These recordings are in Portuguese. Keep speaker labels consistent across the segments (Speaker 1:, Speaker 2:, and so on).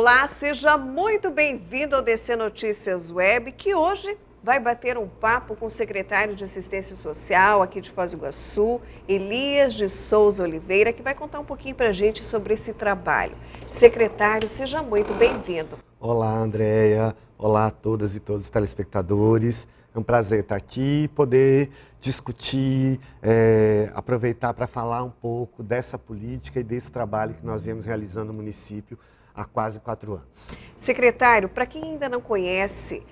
Speaker 1: Olá, seja muito bem-vindo ao DC Notícias Web, que hoje vai bater um papo com o secretário de Assistência Social aqui de Foz do Iguaçu, Elias de Souza Oliveira, que vai contar um pouquinho para a gente sobre esse trabalho. Secretário, seja muito bem-vindo.
Speaker 2: Olá, Andréia. Olá a todas e todos os telespectadores. É um prazer estar aqui e poder discutir, aproveitar para falar um pouco dessa política e desse trabalho que nós viemos realizando no município há quase 4 anos.
Speaker 1: Secretário, para quem ainda não conhece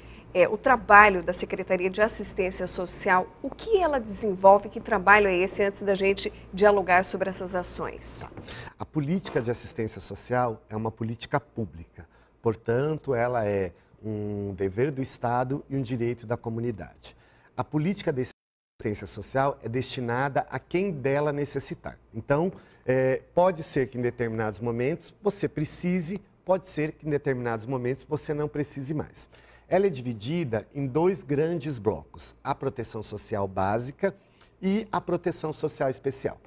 Speaker 1: o trabalho da Secretaria de Assistência Social, o que ela desenvolve, que trabalho é esse, antes da gente dialogar sobre essas ações?
Speaker 2: A política de assistência social é uma política pública, portanto, ela é um dever do Estado e um direito da comunidade. A política de assistência social é destinada a quem dela necessitar. Então, pode ser que em determinados momentos você precise, pode ser que em determinados momentos você não precise mais. Ela é dividida em 2 grandes blocos, a proteção social básica e a proteção social especial.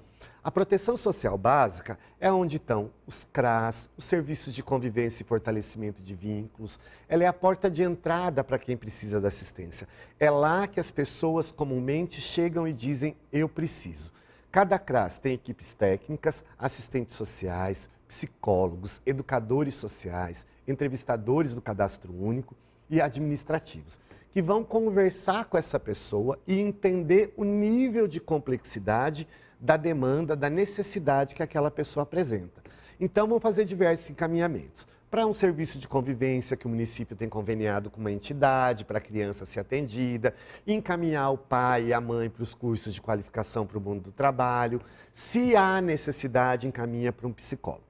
Speaker 2: A proteção social básica é onde estão os CRAS, os serviços de convivência e fortalecimento de vínculos. Ela é a porta de entrada para quem precisa da assistência. É lá que as pessoas comumente chegam e dizem, eu preciso. Cada CRAS tem equipes técnicas, assistentes sociais, psicólogos, educadores sociais, entrevistadores do cadastro único e administrativos, que vão conversar com essa pessoa e entender o nível de complexidade da demanda, da necessidade que aquela pessoa apresenta. Então, vão fazer diversos encaminhamentos. Para um serviço de convivência que o município tem conveniado com uma entidade, para a criança ser atendida, encaminhar o pai e a mãe para os cursos de qualificação para o mundo do trabalho. Se há necessidade, encaminha para um psicólogo.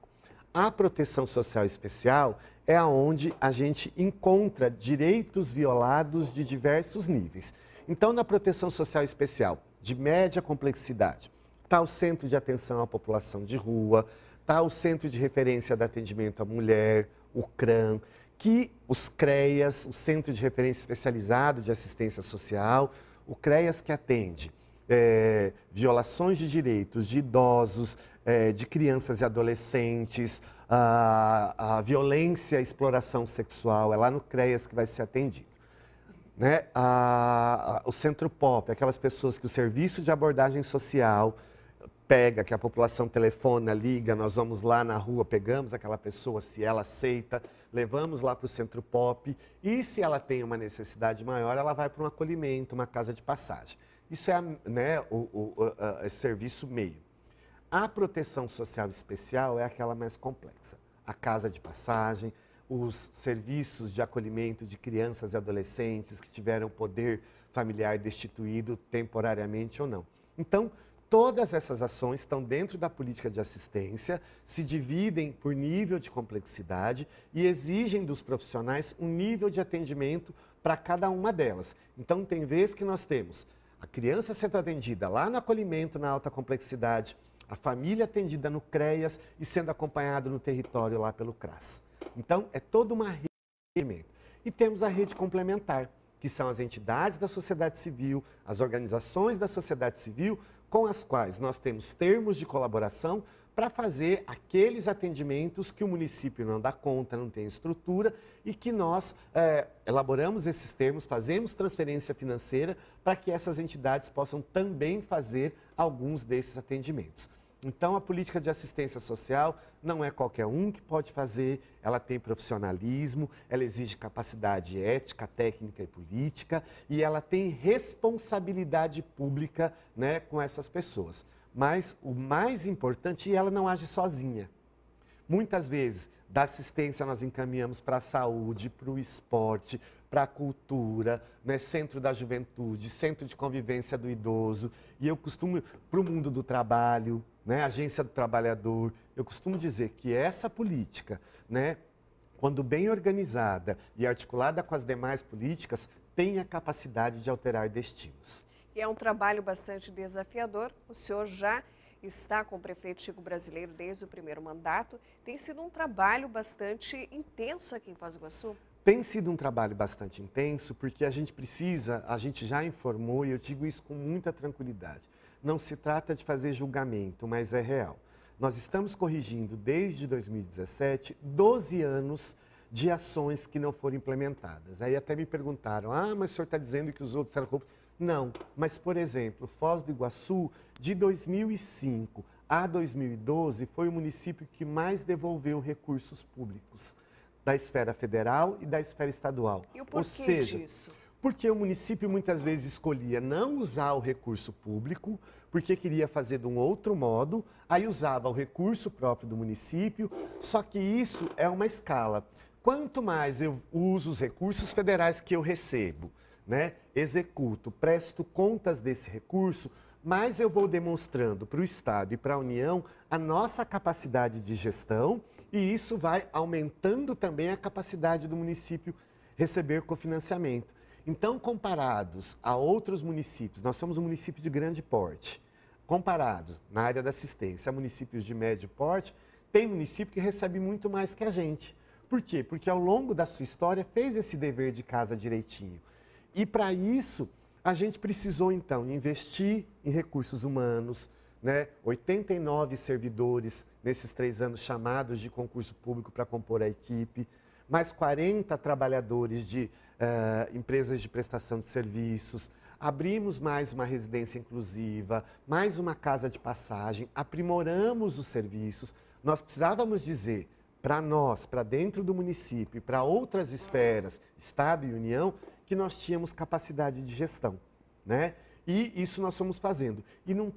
Speaker 2: A proteção social especial é onde a gente encontra direitos violados de diversos níveis. Então, na proteção social especial, de média complexidade, está o Centro de Atenção à População de Rua, está o Centro de Referência de Atendimento à Mulher, o CRAM, que os CREAS, o Centro de Referência Especializado de Assistência Social, o CREAS que atende violações de direitos de idosos, de crianças e adolescentes, a violência e exploração sexual, é lá no CREAS que vai ser atendido. Né? O Centro POP, aquelas pessoas que o Serviço de Abordagem Social pega, que a população telefona, liga, nós vamos lá na rua, pegamos aquela pessoa, se ela aceita, levamos lá para o Centro POP e se ela tem uma necessidade maior, ela vai para um acolhimento, uma casa de passagem. Isso é o serviço meio. A proteção social especial é aquela mais complexa. A casa de passagem, os serviços de acolhimento de crianças e adolescentes que tiveram poder familiar destituído temporariamente ou não. Então, todas essas ações estão dentro da política de assistência, se dividem por nível de complexidade e exigem dos profissionais um nível de atendimento para cada uma delas. Então, tem vezes que nós temos a criança sendo atendida lá no acolhimento, na alta complexidade, a família atendida no CREAS e sendo acompanhado no território lá pelo CRAS. Então, é toda uma rede de atendimento. E temos a rede complementar, que são as entidades da sociedade civil, as organizações da sociedade civil, com as quais nós temos termos de colaboração para fazer aqueles atendimentos que o município não dá conta, não tem estrutura e que nós elaboramos esses termos, fazemos transferência financeira para que essas entidades possam também fazer alguns desses atendimentos. Então, a política de assistência social não é qualquer um que pode fazer, ela tem profissionalismo, ela exige capacidade ética, técnica e política e ela tem responsabilidade pública, né, com essas pessoas. Mas o mais importante, ela não age sozinha. Muitas vezes, da assistência nós encaminhamos para a saúde, para o esporte, para a cultura, né, centro da juventude, centro de convivência do idoso. E eu costumo, para o mundo do trabalho, né, agência do trabalhador, eu costumo dizer que essa política, né, quando bem organizada e articulada com as demais políticas, tem a capacidade de alterar destinos.
Speaker 1: E é um trabalho bastante desafiador. O senhor já está com o prefeito Chico Brasileiro desde o primeiro mandato. Tem sido um trabalho bastante intenso aqui em Foz do Iguaçu?
Speaker 2: Tem sido um trabalho bastante intenso, porque a gente já informou, e eu digo isso com muita tranquilidade, não se trata de fazer julgamento, mas é real. Nós estamos corrigindo desde 2017 12 anos de ações que não foram implementadas. Aí até me perguntaram, mas o senhor está dizendo que os outros eram corruptos? Não, mas por exemplo, Foz do Iguaçu, de 2005 a 2012, foi o município que mais devolveu recursos públicos da esfera federal e da esfera estadual.
Speaker 1: E o porquê disso?
Speaker 2: Porque o município muitas vezes escolhia não usar o recurso público, porque queria fazer de um outro modo, aí usava o recurso próprio do município, só que isso é uma escala. Quanto mais eu uso os recursos federais que eu recebo, né, executo, presto contas desse recurso, mais eu vou demonstrando para o Estado e para a União a nossa capacidade de gestão, e isso vai aumentando também a capacidade do município receber cofinanciamento. Então, comparados a outros municípios, nós somos um município de grande porte, comparados na área da assistência a municípios de médio porte, tem município que recebe muito mais que a gente. Por quê? Porque ao longo da sua história fez esse dever de casa direitinho. E para isso, a gente precisou então investir em recursos humanos, né? 89 servidores nesses 3 anos chamados de concurso público para compor a equipe, mais 40 trabalhadores de empresas de prestação de serviços, abrimos mais uma residência inclusiva, mais uma casa de passagem, aprimoramos os serviços. Nós precisávamos dizer para nós, para dentro do município e para outras esferas, Estado e União, que nós tínhamos capacidade de gestão, né? E isso nós fomos fazendo. E não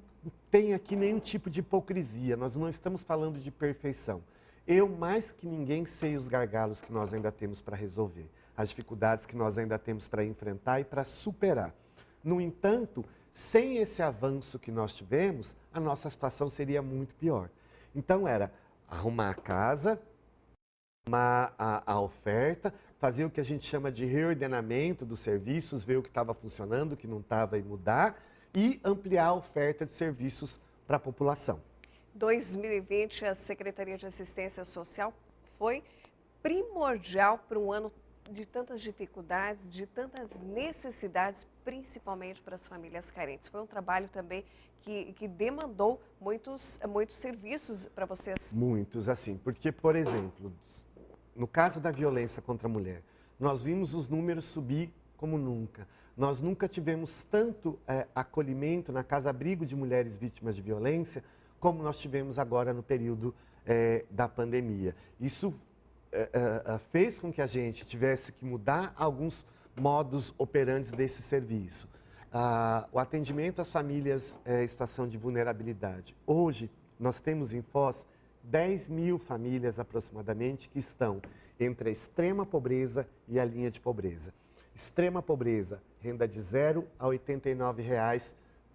Speaker 2: tem aqui nenhum tipo de hipocrisia, nós não estamos falando de perfeição. Eu, mais que ninguém, sei os gargalos que nós ainda temos para resolver, as dificuldades que nós ainda temos para enfrentar e para superar. No entanto, sem esse avanço que nós tivemos, a nossa situação seria muito pior. Então, era arrumar a casa, arrumar a oferta, fazer o que a gente chama de reordenamento dos serviços, ver o que estava funcionando, o que não estava e mudar, e ampliar a oferta de serviços para a população.
Speaker 1: 2020, a Secretaria de Assistência Social foi primordial para um ano de tantas dificuldades, de tantas necessidades, principalmente para as famílias carentes. Foi um trabalho também que demandou muitos serviços para vocês.
Speaker 2: Muitos, assim, porque, por exemplo, no caso da violência contra a mulher, nós vimos os números subir como nunca. Nós nunca tivemos tanto acolhimento na casa-abrigo de mulheres vítimas de violência como nós tivemos agora no período da pandemia. Isso fez com que a gente tivesse que mudar alguns modos operantes desse serviço. O atendimento às famílias em situação de vulnerabilidade. Hoje, nós temos em Foz 10 mil famílias aproximadamente que estão entre a extrema pobreza e a linha de pobreza. Extrema pobreza, renda de R$ 0 a R$ 89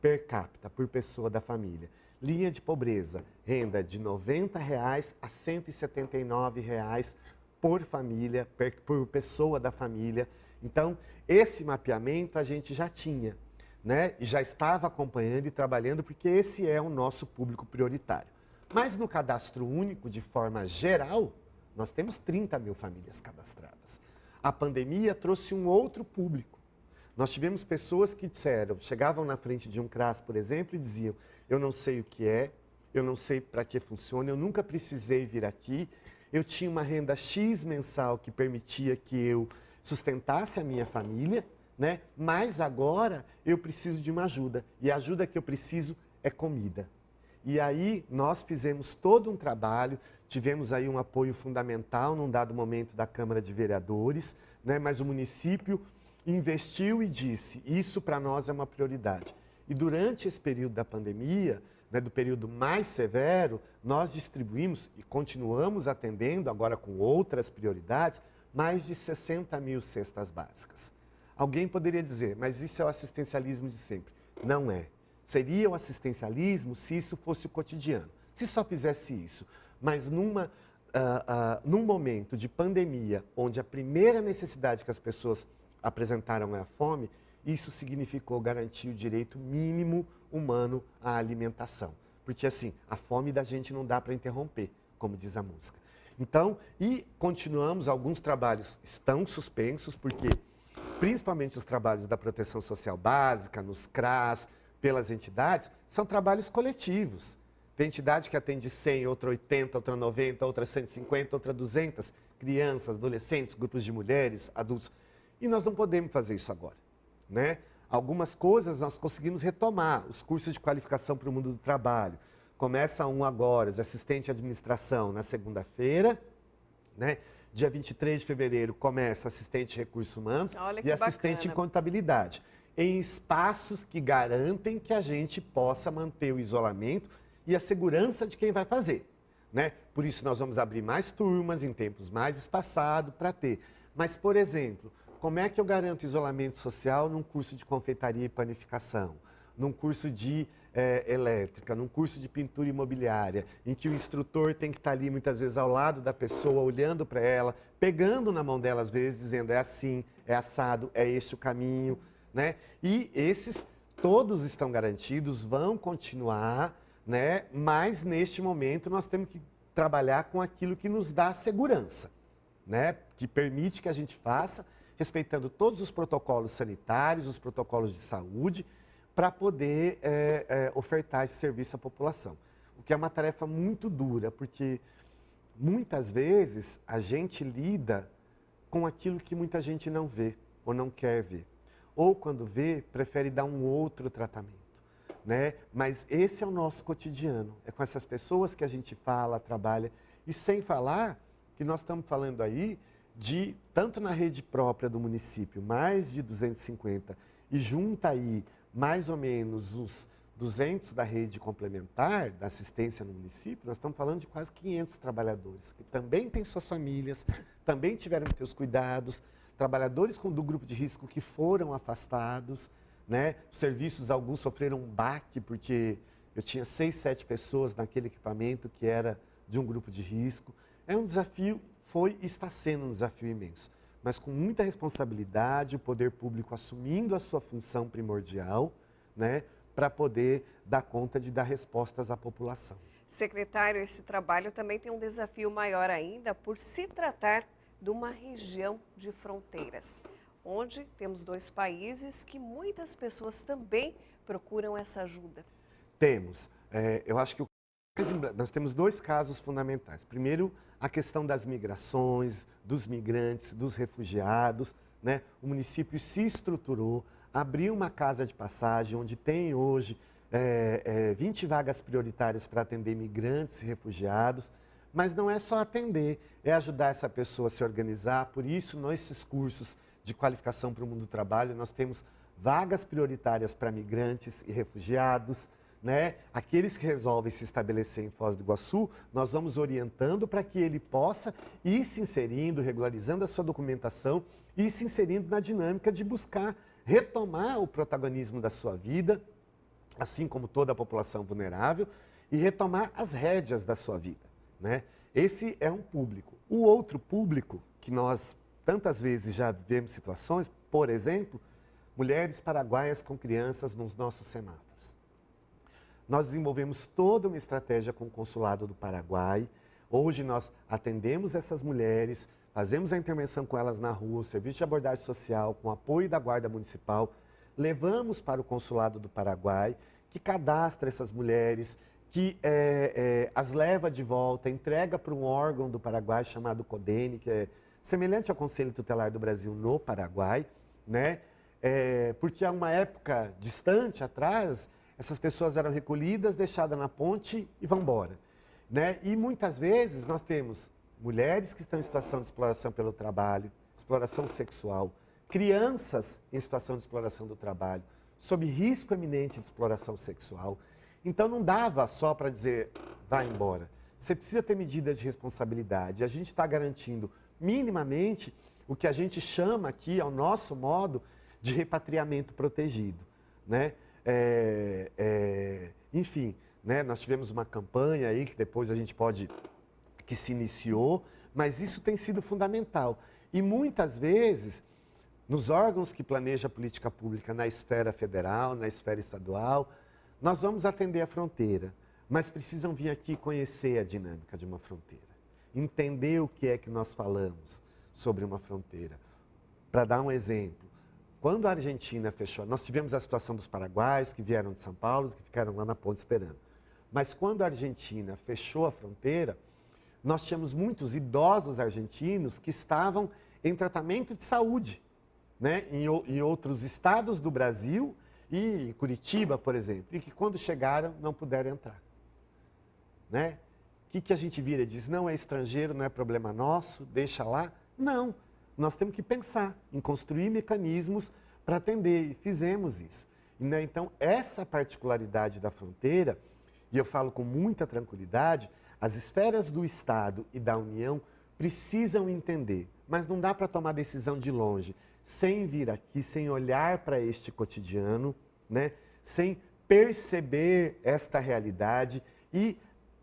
Speaker 2: per capita, por pessoa da família. Linha de pobreza, renda de R$ 90 a R$ 179 por família, por pessoa da família. Então, esse mapeamento a gente já tinha, né? E já estava acompanhando e trabalhando, porque esse é o nosso público prioritário. Mas no cadastro único, de forma geral, nós temos 30 mil famílias cadastradas. A pandemia trouxe um outro público. Nós tivemos pessoas que disseram, chegavam na frente de um CRAS, por exemplo, e diziam: eu não sei o que é, eu não sei para que funciona, eu nunca precisei vir aqui, eu tinha uma renda X mensal que permitia que eu sustentasse a minha família, né? Mas agora eu preciso de uma ajuda, e a ajuda que eu preciso é comida. E aí nós fizemos todo um trabalho, tivemos aí um apoio fundamental num dado momento da Câmara de Vereadores, né? Mas o município investiu e disse: isso para nós é uma prioridade. E durante esse período da pandemia, né, do período mais severo, nós distribuímos e continuamos atendendo, agora com outras prioridades, mais de 60 mil cestas básicas. Alguém poderia dizer, mas isso é o assistencialismo de sempre. Não é. Seria o assistencialismo se isso fosse o cotidiano, se só fizesse isso. Mas num momento de pandemia, onde a primeira necessidade que as pessoas apresentaram é a fome, isso significou garantir o direito mínimo humano à alimentação. Porque assim, a fome da gente não dá para interromper, como diz a música. Então, e continuamos, alguns trabalhos estão suspensos, porque principalmente os trabalhos da proteção social básica, nos CRAS, pelas entidades, são trabalhos coletivos. Tem entidade que atende 100, outra 80, outra 90, outra 150, outra 200 crianças, adolescentes, grupos de mulheres, adultos. E nós não podemos fazer isso agora, né? Algumas coisas nós conseguimos retomar, os cursos de qualificação para o mundo do trabalho. Começa um agora, de assistente de administração, na segunda-feira, né? Dia 23 de fevereiro começa assistente de recursos humanos e assistente em contabilidade. Em espaços que garantem que a gente possa manter o isolamento e a segurança de quem vai fazer, né? Por isso nós vamos abrir mais turmas em tempos mais espaçados para ter. Mas, por exemplo, como é que eu garanto isolamento social num curso de confeitaria e panificação, num curso de elétrica, num curso de pintura imobiliária, em que o instrutor tem que estar ali muitas vezes ao lado da pessoa, olhando para ela, pegando na mão dela às vezes, dizendo é assim, é assado, é este o caminho, né? E esses todos estão garantidos, vão continuar, né? Mas neste momento nós temos que trabalhar com aquilo que nos dá segurança, né? Que permite que a gente faça, respeitando todos os protocolos sanitários, os protocolos de saúde, para poder ofertar esse serviço à população. O que é uma tarefa muito dura, porque muitas vezes a gente lida com aquilo que muita gente não vê ou não quer ver. Ou quando vê, prefere dar um outro tratamento, né? Mas esse é o nosso cotidiano, é com essas pessoas que a gente fala, trabalha, e sem falar que nós estamos falando aí de, tanto na rede própria do município, mais de 250, e junta aí mais ou menos os 200 da rede complementar, da assistência no município, nós estamos falando de quase 500 trabalhadores, que também têm suas famílias, também tiveram que ter os cuidados, trabalhadores do grupo de risco que foram afastados, né? Os serviços, alguns sofreram um baque, porque eu tinha 6, 7 pessoas naquele equipamento que era de um grupo de risco. É um desafio, foi e está sendo um desafio imenso, mas com muita responsabilidade, o poder público assumindo a sua função primordial, né, para poder dar conta de dar respostas à população.
Speaker 1: Secretário, esse trabalho também tem um desafio maior ainda por se tratar de uma região de fronteiras, onde temos 2 países que muitas pessoas também procuram essa ajuda.
Speaker 2: Temos. Eu acho que nós temos 2 casos fundamentais. Primeiro, a questão das migrações, dos migrantes, dos refugiados, né? O município se estruturou, abriu uma casa de passagem, onde tem hoje 20 vagas prioritárias para atender migrantes e refugiados, mas não é só atender, é ajudar essa pessoa a se organizar. Por isso, nesses cursos de qualificação para o mundo do trabalho, nós temos vagas prioritárias para migrantes e refugiados, né? Aqueles que resolvem se estabelecer em Foz do Iguaçu, nós vamos orientando para que ele possa ir se inserindo, regularizando a sua documentação e se inserindo na dinâmica de buscar retomar o protagonismo da sua vida, assim como toda a população vulnerável, e retomar as rédeas da sua vida, né? Esse é um público. O outro público, que nós tantas vezes já vivemos situações, por exemplo, mulheres paraguaias com crianças nos nossos semáforos. Nós desenvolvemos toda uma estratégia com o Consulado do Paraguai. Hoje nós atendemos essas mulheres, fazemos a intervenção com elas na rua, o serviço de abordagem social, com apoio da Guarda Municipal, levamos para o Consulado do Paraguai, que cadastra essas mulheres, que as leva de volta, entrega para um órgão do Paraguai chamado CODENE, que é semelhante ao Conselho Tutelar do Brasil no Paraguai, né? Porque há uma época distante atrás, essas pessoas eram recolhidas, deixadas na ponte e vão embora, né? E muitas vezes nós temos mulheres que estão em situação de exploração pelo trabalho, exploração sexual, crianças em situação de exploração do trabalho, sob risco eminente de exploração sexual. Então não dava só para dizer, vai embora. Você precisa ter medida de responsabilidade. A gente está garantindo minimamente o que a gente chama aqui, ao nosso modo, de repatriamento protegido, né? Enfim, né? Nós tivemos uma campanha aí que depois a gente que se iniciou, mas isso tem sido fundamental. E muitas vezes, nos órgãos que planejam a política pública na esfera federal, na esfera estadual, nós vamos atender a fronteira, mas precisam vir aqui conhecer a dinâmica de uma fronteira, entender o que é que nós falamos sobre uma fronteira. Para dar um exemplo, quando a Argentina fechou, nós tivemos a situação dos paraguaios que vieram de São Paulo, que ficaram lá na ponte esperando. Mas quando a Argentina fechou a fronteira, nós tínhamos muitos idosos argentinos que estavam em tratamento de saúde, né, em outros estados do Brasil e em Curitiba, por exemplo, e que quando chegaram não puderam entrar. Né? O que a gente vira e diz? Não é estrangeiro, não é problema nosso, deixa lá. Não, nós temos que pensar em construir mecanismos para atender, e fizemos isso. E, né, então, essa particularidade da fronteira, e eu falo com muita tranquilidade, as esferas do Estado e da União precisam entender, mas não dá para tomar decisão de longe, sem vir aqui, sem olhar para este cotidiano, né? Sem perceber esta realidade e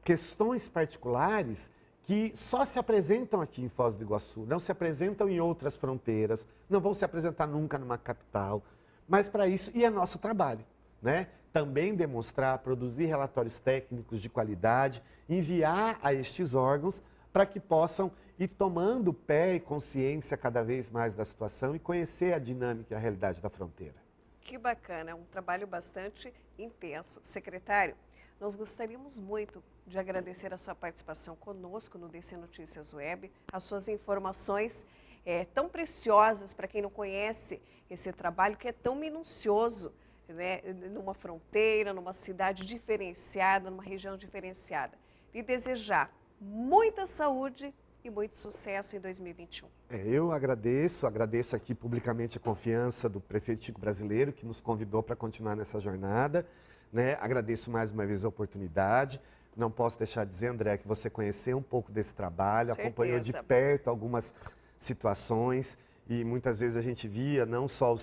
Speaker 2: questões particulares que só se apresentam aqui em Foz do Iguaçu, não se apresentam em outras fronteiras, não vão se apresentar nunca numa capital, mas para isso, e é nosso trabalho, né? Também demonstrar, produzir relatórios técnicos de qualidade, enviar a estes órgãos para que possam ir tomando pé e consciência cada vez mais da situação e conhecer a dinâmica e a realidade da fronteira.
Speaker 1: Que bacana, é um trabalho bastante intenso. Secretário, nós gostaríamos muito de agradecer a sua participação conosco no DC Notícias Web, as suas informações tão preciosas para quem não conhece esse trabalho que é tão minucioso, né, numa fronteira, numa cidade diferenciada, numa região diferenciada. E desejar muita saúde e muito sucesso em 2021.
Speaker 2: Eu agradeço aqui publicamente a confiança do prefeito Chico Brasileiro, que nos convidou para continuar nessa jornada. Né? Agradeço mais uma vez a oportunidade. Não posso deixar de dizer, André, que você conheceu um pouco desse trabalho, acompanhou de perto algumas situações e muitas vezes a gente via não só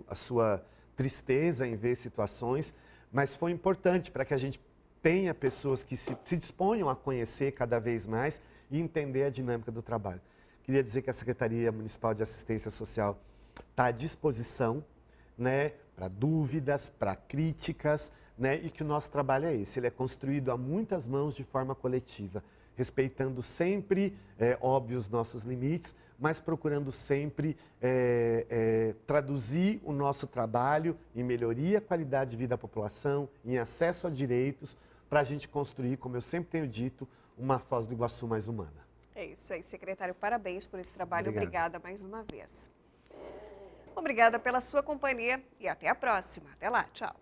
Speaker 2: a sua tristeza em ver situações, mas foi importante para que a gente tenha pessoas que se disponham a conhecer cada vez mais e entender a dinâmica do trabalho. Queria dizer que a Secretaria Municipal de Assistência Social está à disposição, né, para dúvidas, para críticas, né, e que o nosso trabalho é esse, ele é construído a muitas mãos de forma coletiva, respeitando sempre, óbvio, os nossos limites, mas procurando sempre traduzir o nosso trabalho em melhoria, qualidade de vida da população, em acesso a direitos, para a gente construir, como eu sempre tenho dito, uma Foz do Iguaçu mais humana.
Speaker 1: É isso aí, secretário. Parabéns por esse trabalho.
Speaker 2: Obrigado.
Speaker 1: Obrigada mais uma vez. Obrigada pela sua companhia e até a próxima. Até lá, tchau.